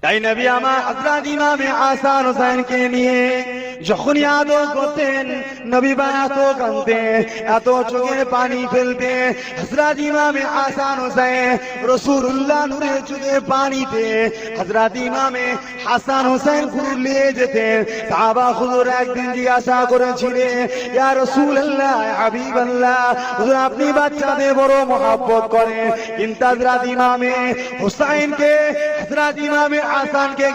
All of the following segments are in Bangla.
তাই নবী আমার হযরত ইমামে হাসান হোসেনকে নিয়ে যখনই আদর করতেন, নবী এত কাঁদতেন, এত চোখের পানি ফেলতেন। হযরত ইমামে হাসান হোসেন রাসূলুল্লাহ নূরের চোখের পানিতে হযরত ইমামে হাসান হোসেন ঘুরিয়ে যেতেন। সাহাবা হুজুর একদিন জিজ্ঞাসা করেছিলেন, ইয়া রাসূলুল্লাহ, হাবিবাল্লাহ, হুজুর আপনি বাচ্চাদের বড় মহব্বত করেন, কিন্তু হযরত ইমামে হুসাইনকে, হযরত ইমামে হাসানকে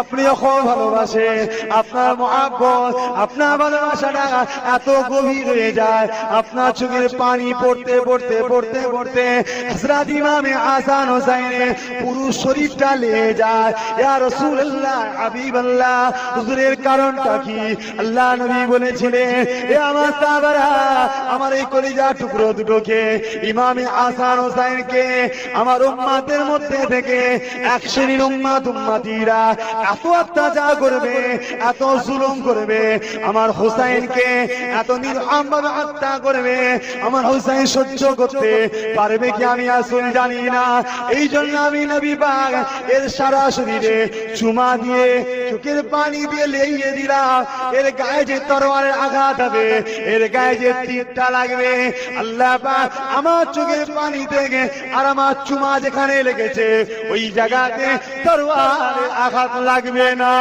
আপনিও খুব ভালোবাসেন। আপনার মহব্বত, আপনার ভালোবাসাটা এত গভীর হয়ে যায়, আপনার চোখের পানি পড়তে পড়তে পড়তে পড়তে হযরত ইমামে হাসান হোসেনের পুরো শরীরটা লেগে যায়। ইয়া রাসূলুল্লাহ, হাবিবাল্লাহ, হুজুরের কারণটা কি? আল্লাহ নবী বলেছিলেন, এ আমার সাহাবারা, আমার এই কলিজা টুকরো দুটোকে, ইমামে হাসান হোসেনকে আমার উম্মতের মধ্যে থেকে এক শ্রেণীর উম্মতিরা এত অত্যাচার করবে, এত জুলুম করবে, আমার হুসাইনকে এত নির্মমভাবে হত্যা করবে, আমার হুসাইন সহ্য করতে পারবে কি আমি আসল জানি না। এই জন্য আমি নবী পাক এর সারা শরীরে চুমা দিয়ে চোখের পানি দিয়ে লেগে দিলাম। এর গায়ে যে তরবারের আঘাত হবে, এর গায়ে যে তীরটা লাগবে, আল্লাহ পাক আমার চোখের পানি থেকে আর আমার চুমা যেখানে লেগেছে ওই জায়গাতে তরবারের আঘাত লাগবে না।